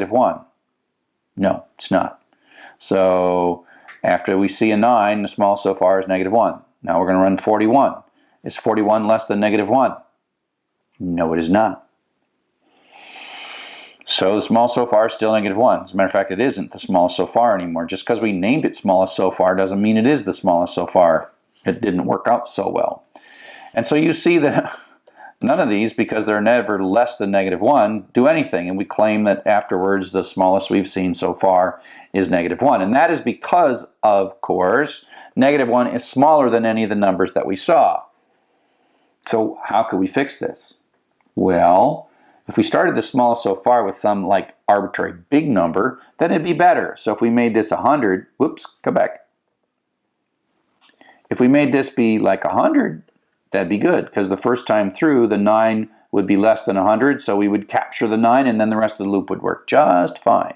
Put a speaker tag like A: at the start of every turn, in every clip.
A: 1? No, it's not. So after we see a 9, the smallest so far is negative 1. Now we're going to run 41. Is 41 less than negative 1? No, it is not. So the smallest so far is still negative 1. As a matter of fact, it isn't the smallest so far anymore. Just because we named it smallest so far doesn't mean it is the smallest so far. It didn't work out so well. And so you see that none of these, because they're never less than negative 1, do anything. And we claim that afterwards the smallest we've seen so far is negative 1. And that is because, of course, negative 1 is smaller than any of the numbers that we saw. So how could we fix this? Well, if we started the smallest so far with some like arbitrary big number, then it'd be better. So if we made this 100, whoops, come back. If we made this be like 100, that'd be good, because the first time through, the 9 would be less than 100, so we would capture the 9, and then the rest of the loop would work just fine.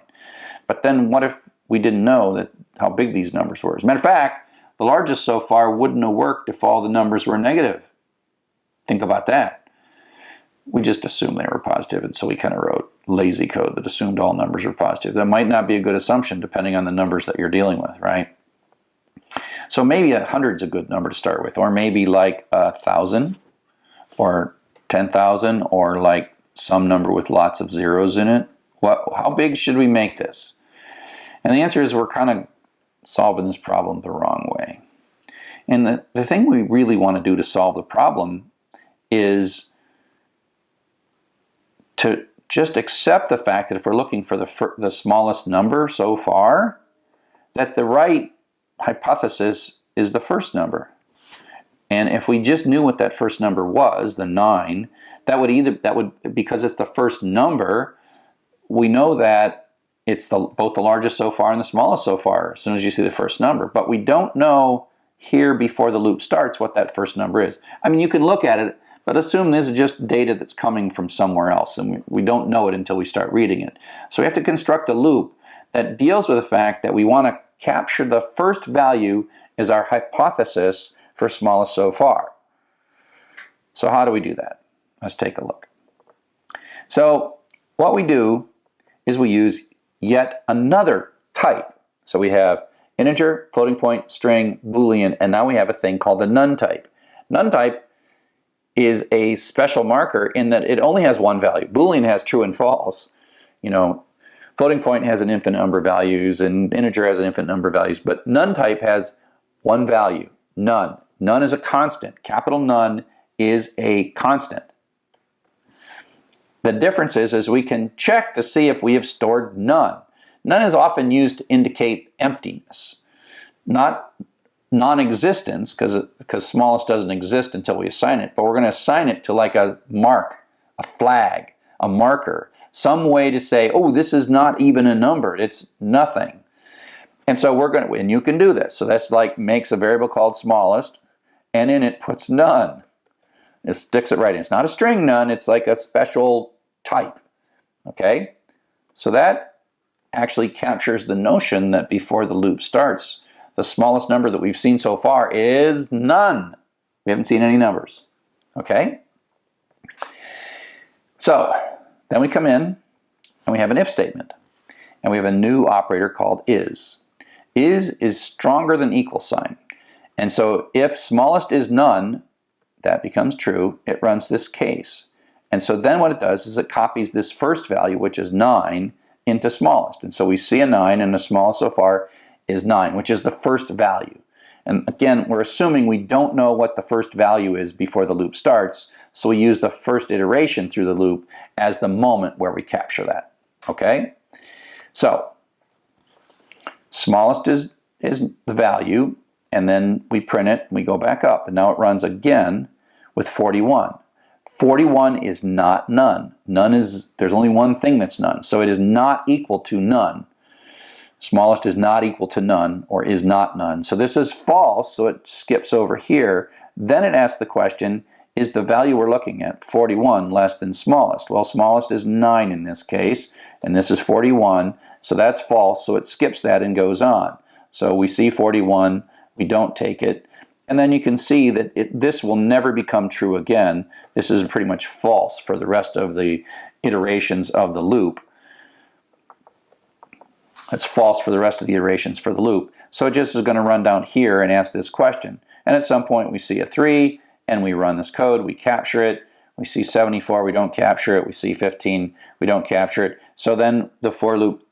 A: But then what if we didn't know how big these numbers were? As a matter of fact, the largest so far wouldn't have worked if all the numbers were negative. Think about that. We just assumed they were positive, and so we kind of wrote lazy code that assumed all numbers were positive. That might not be a good assumption depending on the numbers that you're dealing with, right? So maybe 100 is a good number to start with, or maybe like 1,000 or 10,000, or like some number with lots of zeros in it. How big should we make this? And the answer is we're kind of solving this problem the wrong way. And the thing we really want to do to solve the problem is to just accept the fact that if we're looking for the smallest number so far, that the right hypothesis is the first number. And if we just knew what that first number was, the 9, because it's the first number, we know that it's both the largest so far and the smallest so far as soon as you see the first number. But we don't know here before the loop starts what that first number is. I mean, you can look at it, but assume this is just data that's coming from somewhere else, and we don't know it until we start reading it. So we have to construct a loop that deals with the fact that we want to capture the first value as our hypothesis for smallest so far. So how do we do that? Let's take a look. So what we do is we use yet another type. So we have integer, floating point, string, Boolean, and now we have a thing called the none type. None type is a special marker in that it only has one value. Boolean has true and false. You know, floating point has an infinite number of values, and integer has an infinite number of values, but none type has one value, none. None is a constant. Capital none is a constant. The difference is we can check to see if we have stored none. None is often used to indicate emptiness, not non-existence, because smallest doesn't exist until we assign it, but we're going to assign it to like a mark, a flag, a marker, some way to say, oh, this is not even a number, it's nothing. And so we're going to, and you can do this. So that's like makes a variable called smallest, and in it puts none. It sticks it right in. It's not a string none, it's like a special type. Okay? So that actually captures the notion that before the loop starts, the smallest number that we've seen so far is none. We haven't seen any numbers. Okay? So then we come in and we have an if statement. And we have a new operator called is. Is stronger than equal sign. And so if smallest is none, that becomes true. It runs this case. And so then what it does is it copies this first value, which is 9, into smallest. And so we see a 9, and the smallest so far is 9, which is the first value. And again, we're assuming we don't know what the first value is before the loop starts, so we use the first iteration through the loop as the moment where we capture that. Okay? So smallest is the value, and then we print it, and we go back up, and now it runs again with 41. 41 is not none. None is, there's only one thing that's none, so it is not equal to none. Smallest is not equal to none, or is not none. So this is false, so it skips over here. Then it asks the question, is the value we're looking at, 41, less than smallest? Well, smallest is 9 in this case, and this is 41, so that's false, so it skips that and goes on. So we see 41, we don't take it, and then you can see that this will never become true again. This is pretty much false for the rest of the iterations of the loop. It's false for the rest of the iterations for the loop. So it just is going to run down here and ask this question. And at some point we see a 3, and we run this code, we capture it. We see 74, we don't capture it. We see 15, we don't capture it. So then the for loop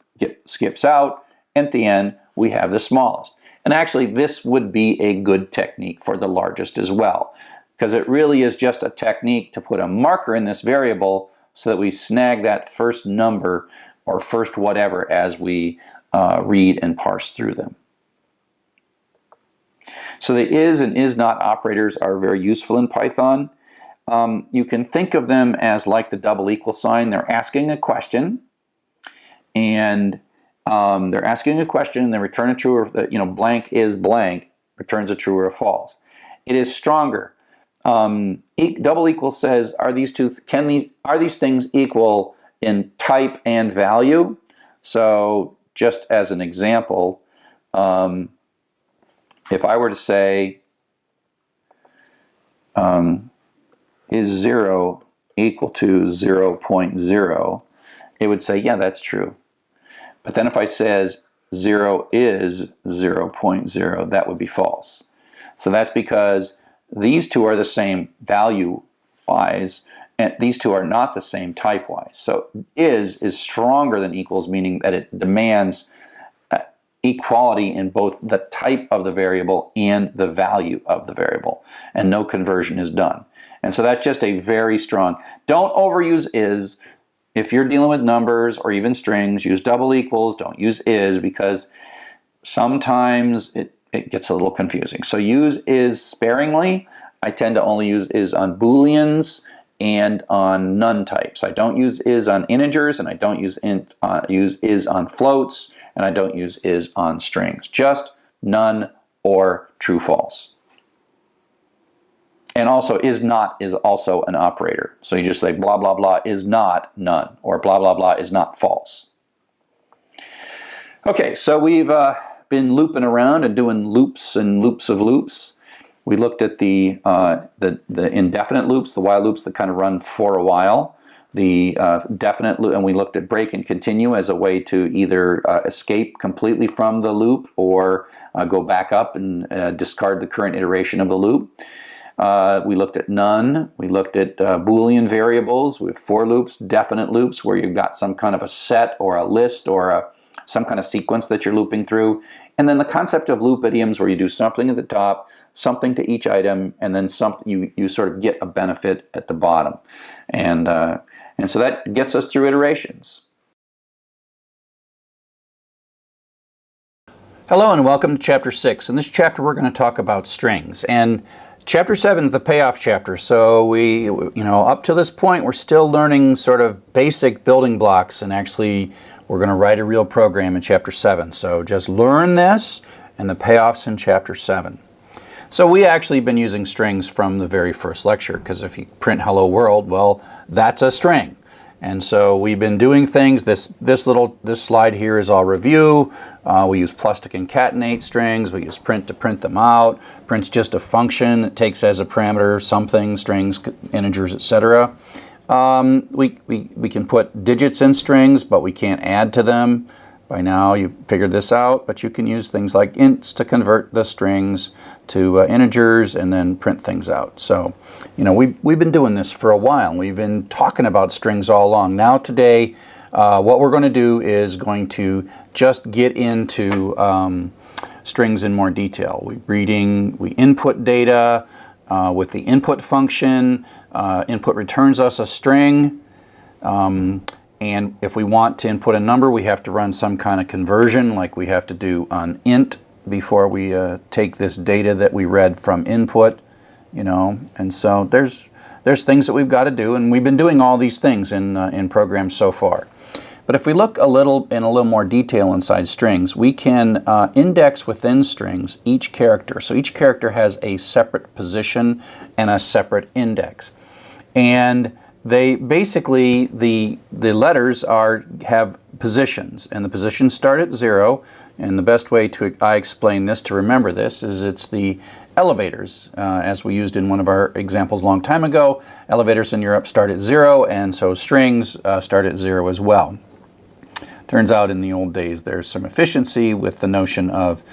A: skips out. At the end, we have the smallest. And actually, this would be a good technique for the largest as well, because it really is just a technique to put a marker in this variable so that we snag that first number or first whatever as we read and parse through them. So the is and is not operators are very useful in Python. You can think of them as like the double equal sign. They're asking a question, and they return a true or, blank is blank, returns a true or a false. It is stronger. Double equal says, are these things equal in type and value? So just as an example, if I were to say, is 0 equal to 0.0, it would say, yeah, that's true. But then if I says 0 is 0.0, that would be false. So that's because these two are the same value-wise, and these two are not the same type-wise. So is stronger than equals, meaning that it demands equality in both the type of the variable and the value of the variable, and no conversion is done. And so that's just a very strong. Don't overuse is. If you're dealing with numbers or even strings, use double equals, don't use is, because sometimes it gets a little confusing. So use is sparingly. I tend to only use is on Booleans and on none types. I don't use is on integers, and I don't use is on floats, and I don't use is on strings. Just none or true false. And also, is not is also an operator. So you just say blah, blah, blah is not none, or blah, blah, blah is not false. Okay, so we've been looping around and doing loops and loops of loops. We looked at the indefinite loops, the while loops that kind of run for a while. The definite loop, and we looked at break and continue as a way to either escape completely from the loop or go back up and discard the current iteration of the loop. We looked at none. We looked at Boolean variables with for loops, definite loops, where you've got some kind of a set or a list or some kind of sequence that you're looping through. And then the concept of loop idioms, where you do something at the top, something to each item, and then you sort of get a benefit at the bottom. And so that gets us through iterations. Hello and welcome to Chapter 6. In this chapter we're going to talk about strings. And Chapter 7 is the payoff chapter, so we, up to this point, we're still learning sort of basic building blocks, and actually we're going to write a real program in Chapter 7. So just learn this, and the payoff's in Chapter 7. So we actually been using strings from the very first lecture, because if you print hello world, well, that's a string. And so we've been doing things. This slide here is all review. We use plus to concatenate strings. We use print to print them out. Print's just a function that takes as a parameter something, strings, integers, etc. We can put digits in strings, but we can't add to them. By now you figured this out, but you can use things like ints to convert the strings to integers and then print things out. So, we've been doing this for a while. We've been talking about strings all along. Now today, what we're going to do is going to just get into strings in more detail. We input data with the input function. Input returns us a string. And if we want to input a number, we have to run some kind of conversion, like we have to do on int before we take this data that we read from input, And so there's things that we've got to do, and we've been doing all these things in programs so far. But if we look in a little more detail inside strings, we can index within strings each character. So each character has a separate position and a separate index, and they basically, the letters have positions, and the positions start at 0, and the best way I explain this to remember this is it's the elevators, as we used in one of our examples a long time ago. Elevators in Europe start at 0, and so strings start at 0 as well. Turns out in the old days there's some efficiency with the notion of